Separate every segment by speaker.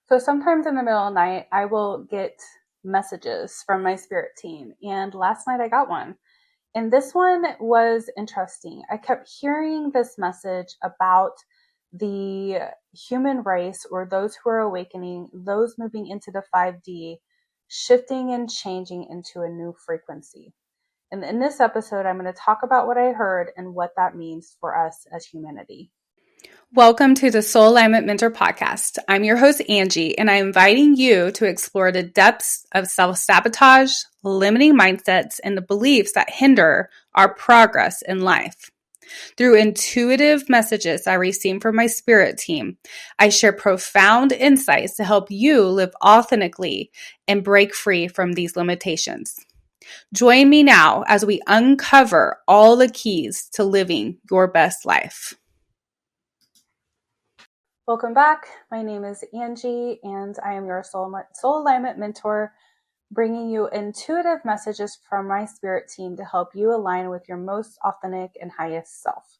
Speaker 1: So sometimes in the middle of the night, I will get messages from my spirit team. And last night I got one. And this one was interesting. I kept hearing this message about the human race, or those who are awakening, those moving into the 5D, shifting and changing into a new frequency. And in this episode, I'm going to talk about what I heard and what that means for us as humanity.
Speaker 2: Welcome to the Soul Alignment Mentor Podcast. I'm your host, Angie, and I'm inviting you to explore the depths of self-sabotage, limiting mindsets, and the beliefs that hinder our progress in life. Through intuitive messages I receive from my spirit team, I share profound insights to help you live authentically and break free from these limitations. Join me now as we uncover all the keys to living your best life.
Speaker 1: Welcome back. My name is Angie, and I am your soul alignment mentor, bringing you intuitive messages from my spirit team to help you align with your most authentic and highest self.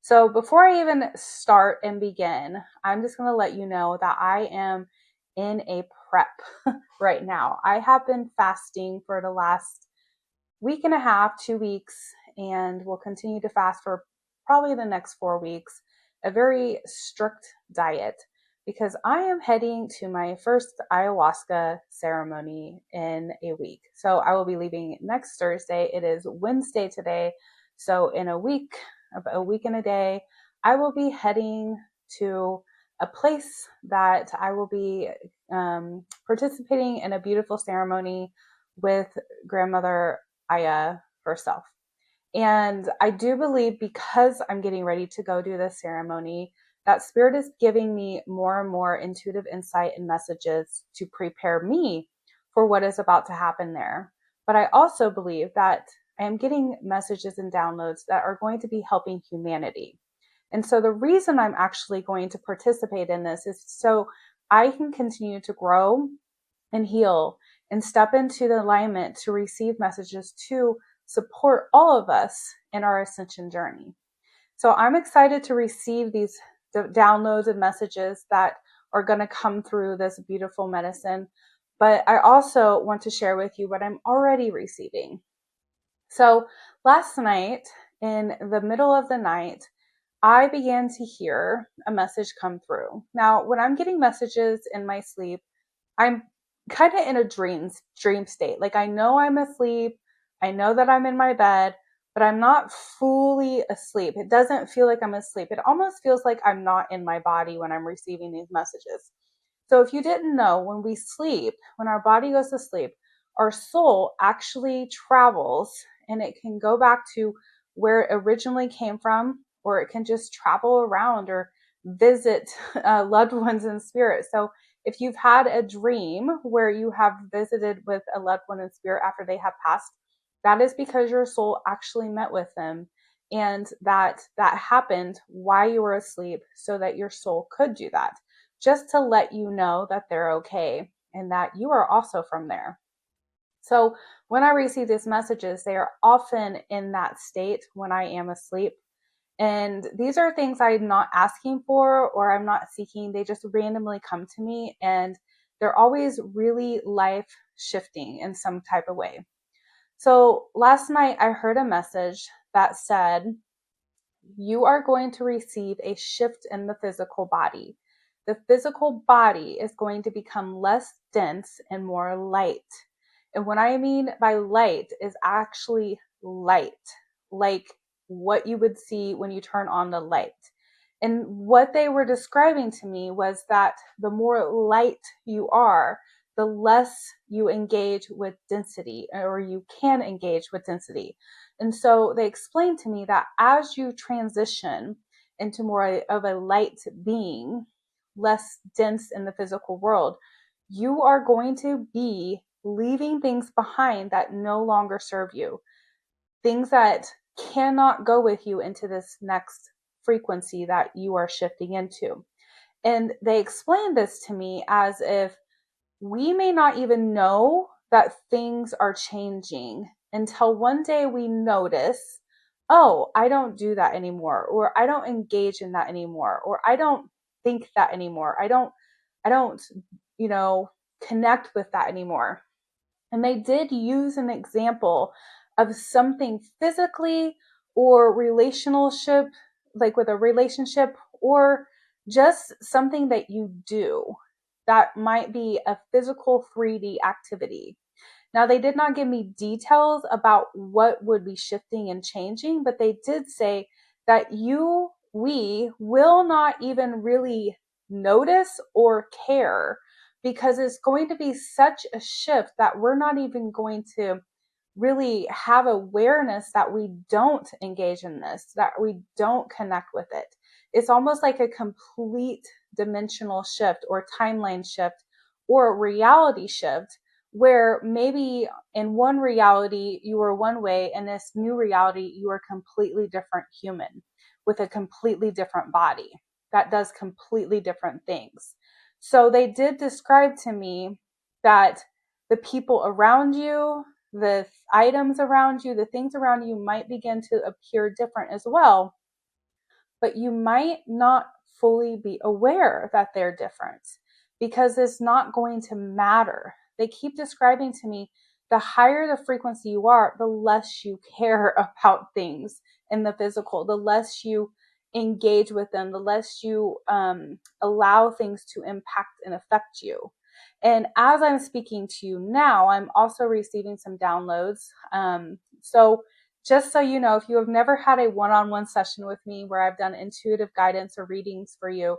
Speaker 1: So before I even start and begin, I'm just going to let you know that I am in a prep right now. I have been fasting for the last week and a half, 2 weeks, and will continue to fast for probably the next 4 weeks. A very strict diet, because I am heading to my first ayahuasca ceremony in a week. So I will be leaving next Thursday. It is Wednesday today. So in a week and a day, I will be heading to a place that I will be participating in a beautiful ceremony with grandmother Aya herself. And I do believe, because I'm getting ready to go do this ceremony, that Spirit is giving me more and more intuitive insight and messages to prepare me for what is about to happen there. But I also believe that I am getting messages and downloads that are going to be helping humanity. And so the reason I'm actually going to participate in this is so I can continue to grow and heal and step into the alignment to receive messages to support all of us in our ascension journey. So I'm excited to receive these downloads and messages that are going to come through this beautiful medicine. But I also want to share with you what I'm already receiving. So last night, in the middle of the night, I began to hear a message come through. Now, when I'm getting messages in my sleep, I'm kind of in a dream state. Like, I know I'm asleep. I know that I'm in my bed, but I'm not fully asleep. It doesn't feel like I'm asleep. It almost feels like I'm not in my body when I'm receiving these messages. So if you didn't know, when we sleep, when our body goes to sleep, our soul actually travels, and it can go back to where it originally came from, or it can just travel around or visit loved ones in spirit. So if you've had a dream where you have visited with a loved one in spirit after they have passed, that is because your soul actually met with them, and that happened while you were asleep so that your soul could do that, just to let you know that they're okay and that you are also from there. So when I receive these messages, they are often in that state when I am asleep. And these are things I'm not asking for or I'm not seeking. They just randomly come to me, and they're always really life shifting in some type of way. So last night I heard a message that said, you are going to receive a shift in the physical body. The physical body is going to become less dense and more light. And what I mean by light is actually light, like what you would see when you turn on the light. And what they were describing to me was that the more light you are, the less you engage with density, or you can engage with density. And so they explained to me that as you transition into more of a light being, less dense in the physical world, you are going to be leaving things behind that no longer serve you, things that cannot go with you into this next frequency that you are shifting into. And they explained this to me as if we may not even know that things are changing until one day we notice, oh, I don't do that anymore, or I don't engage in that anymore, or I don't think that anymore. I don't I don't, you know, connect with that anymore. And they did use an example of something physically or relationship, like with a relationship, or just something that you do that might be a physical 3D activity. Now, they did not give me details about what would be shifting and changing, but they did say that we will not even really notice or care because it's going to be such a shift that we're not even going to really have awareness that we don't engage in this, that we don't connect with it. It's almost like a complete dimensional shift or timeline shift or reality shift where maybe in one reality you were one way, in this new reality you are a completely different human with a completely different body that does completely different things. So they did describe to me that the people around you, the items around you, the things around you might begin to appear different as well, but you might not fully be aware that they're different because it's not going to matter. They keep describing to me the higher the frequency you are, the less you care about things in the physical, the less you engage with them, the less you allow things to impact and affect you. And as I'm speaking to you now, I'm also receiving some downloads. So just so you know, if you have never had a one-on-one session with me where I've done intuitive guidance or readings for you,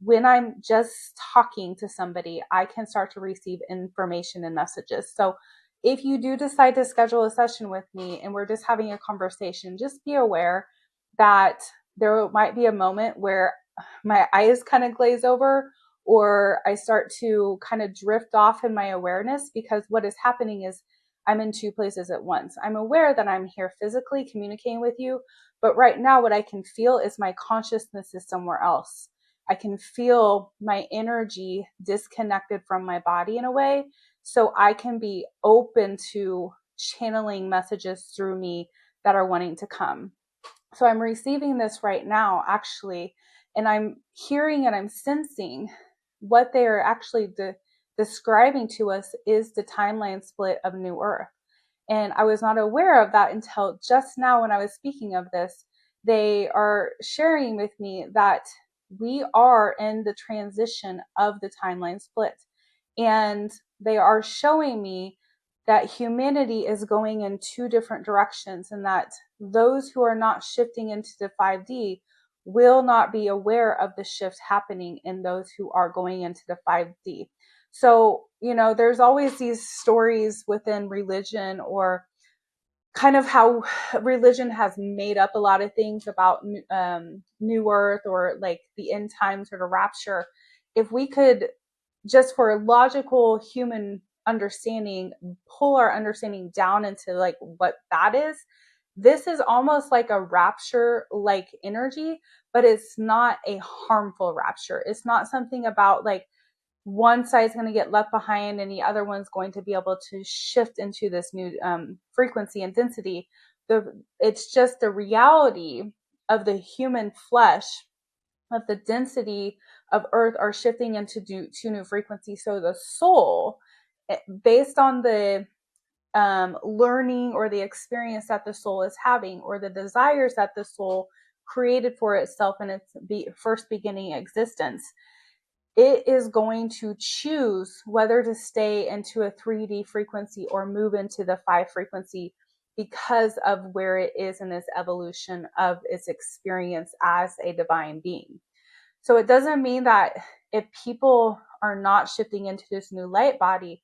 Speaker 1: when I'm just talking to somebody, I can start to receive information and messages. So if you do decide to schedule a session with me and we're just having a conversation, just be aware that there might be a moment where my eyes kind of glaze over or I start to kind of drift off in my awareness, because what is happening is I'm in two places at once. I'm aware that I'm here physically communicating with you, but right now what I can feel is my consciousness is somewhere else. I can feel my energy disconnected from my body in a way, so I can be open to channeling messages through me that are wanting to come. So I'm receiving this right now, actually, and I'm hearing and I'm sensing what they are actually describing to us is the timeline split of New Earth. And I was not aware of that until just now when I was speaking of this. They are sharing with me that we are in the transition of the timeline split. And they are showing me that humanity is going in two different directions, and that those who are not shifting into the 5D will not be aware of the shift happening in those who are going into the 5D. So, there's always these stories within religion, or kind of how religion has made up a lot of things about New Earth, or like the end times or the rapture. If we could, just for logical human understanding, pull our understanding down into like what that is, this is almost like a rapture like energy, but it's not a harmful rapture. It's not something about like one side's going to get left behind and the other one's going to be able to shift into this new frequency and density. It's just the reality of the human flesh, of the density of earth, are shifting into two new frequencies. So the soul, based on the learning or the experience that the soul is having, or the desires that the soul created for itself in its first beginning existence, it is going to choose whether to stay into a 3D frequency or move into the 5 frequency because of where it is in its evolution of its experience as a divine being. So it doesn't mean that if people are not shifting into this new light body,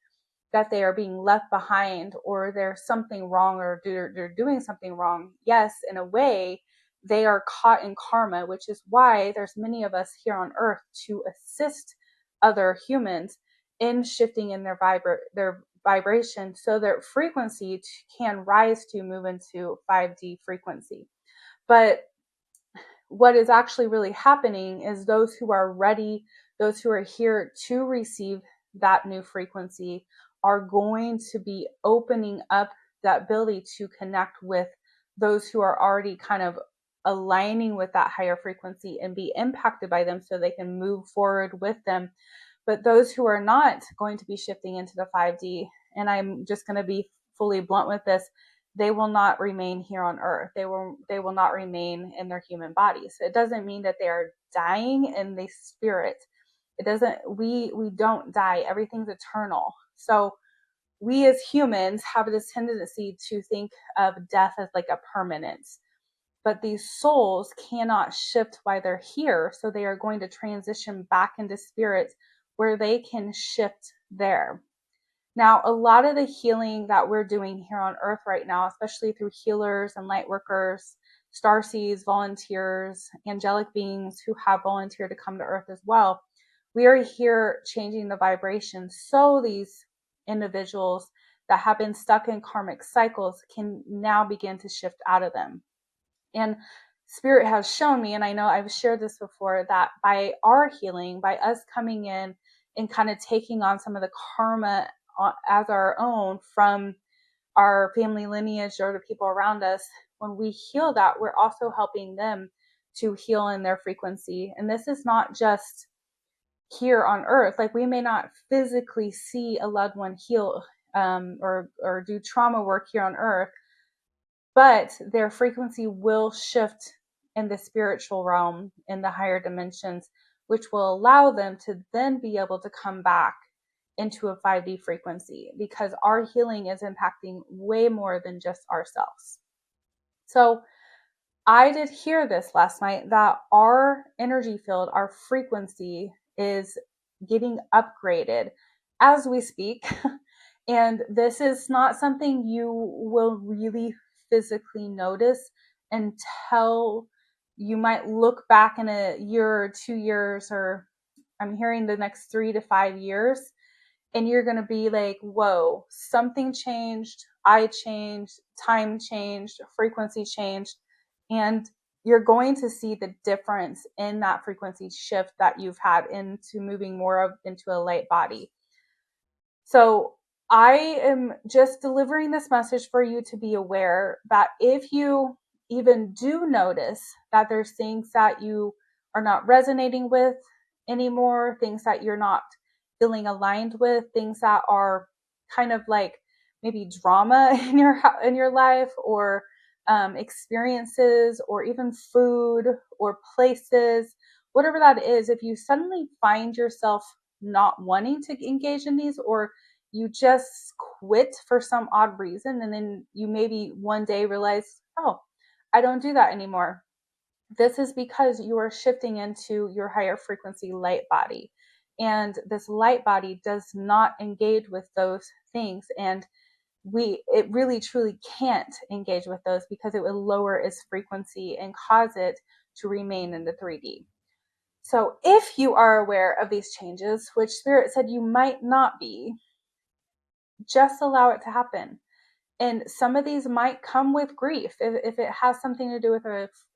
Speaker 1: that they are being left behind or there's something wrong, or they're doing something wrong. Yes, in a way, they are caught in karma, which is why there's many of us here on earth to assist other humans in shifting in their vibration, so their frequency can rise to move into 5D frequency. But what is actually really happening is those who are ready, those who are here to receive that new frequency, are going to be opening up that ability to connect with those who are already kind of aligning with that higher frequency and be impacted by them, so they can move forward with them. But those who are not going to be shifting into the 5D, and I'm just going to be fully blunt with this, they will not remain here on earth. They will not remain in their human bodies. It doesn't mean that they are dying in the spirit. It doesn't, we don't die. Everything's eternal. So we as humans have this tendency to think of death as like a permanence, but these souls cannot shift while they're here. So they are going to transition back into spirit where they can shift there. Now, a lot of the healing that we're doing here on earth right now, especially through healers and light workers, starseeds, volunteers, angelic beings who have volunteered to come to earth as well, we are here changing the vibration so these individuals that have been stuck in karmic cycles can now begin to shift out of them. And Spirit has shown me, and I know I've shared this before, that by our healing, by us coming in and kind of taking on some of the karma as our own from our family lineage or the people around us, when we heal that, we're also helping them to heal in their frequency. And this is not just here on earth. Like, we may not physically see a loved one heal or do trauma work here on earth, but their frequency will shift in the spiritual realm, in the higher dimensions, which will allow them to then be able to come back into a 5D frequency, because our healing is impacting way more than just ourselves. So I did hear this last night, that our energy field, our frequency is getting upgraded as we speak. And this is not something you will really physically notice until you might look back in a year or 2 years, or I'm hearing the next 3 to 5 years, and you're going to be like, whoa, something changed. I changed, time changed, frequency changed. And you're going to see the difference in that frequency shift that you've had into moving more of into a light body. So I am just delivering this message for you to be aware that if you even do notice that there's things that you are not resonating with anymore, things that you're not feeling aligned with, things that are kind of like maybe drama in your life, or experiences, or even food or places, whatever that is, if you suddenly find yourself not wanting to engage in these, or you just quit for some odd reason, and then you maybe one day realize, oh, I don't do that anymore. This is because you are shifting into your higher frequency light body. And this light body does not engage with those things. And it really truly can't engage with those, because it will lower its frequency and cause it to remain in the 3D. So if you are aware of these changes, which Spirit said you might not be, just allow it to happen. And some of these might come with grief if it has something to do with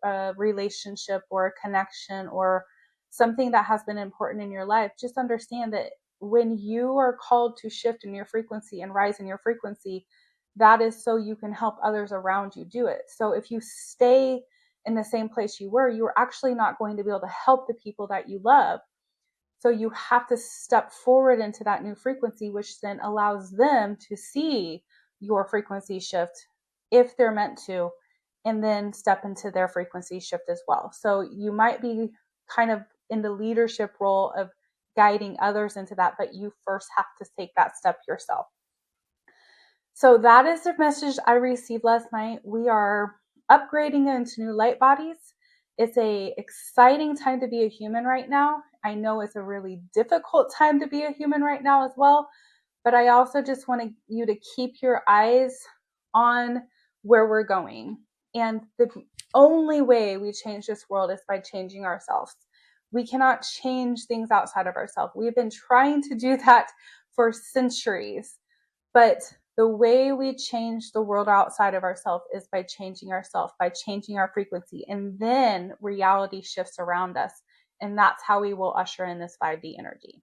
Speaker 1: a relationship or a connection or something that has been important in your life. Just understand that when you are called to shift in your frequency and rise in your frequency, that is so you can help others around you do it. So if you stay in the same place you were, you're actually not going to be able to help the people that you love. So you have to step forward into that new frequency, which then allows them to see your frequency shift if they're meant to, and then step into their frequency shift as well. So you might be kind of in the leadership role of guiding others into that, but you first have to take that step yourself. So that is the message I received last night. We are upgrading into new light bodies. It's a exciting time to be a human right now. I know it's a really difficult time to be a human right now as well, but I also just want you to keep your eyes on where we're going. And the only way we change this world is by changing ourselves. We cannot change things outside of ourselves. We've been trying to do that for centuries, but the way we change the world outside of ourselves is by changing ourselves, by changing our frequency, and then reality shifts around us. And that's how we will usher in this 5D energy.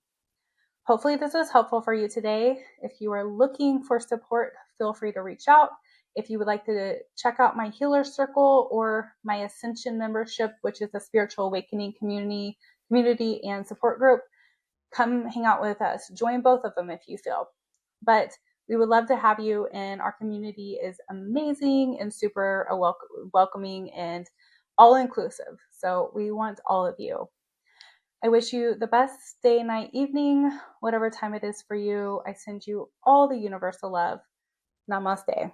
Speaker 1: Hopefully this was helpful for you today. If you are looking for support, feel free to reach out. If you would like to check out my Healer Circle or my Ascension membership, which is a spiritual awakening community and support group, come hang out with us. Join both of them if you feel. But we would love to have you, and our community is amazing and super welcoming and all inclusive. So we want all of you. I wish you the best day, night, evening, whatever time it is for you. I send you all the universal love. Namaste.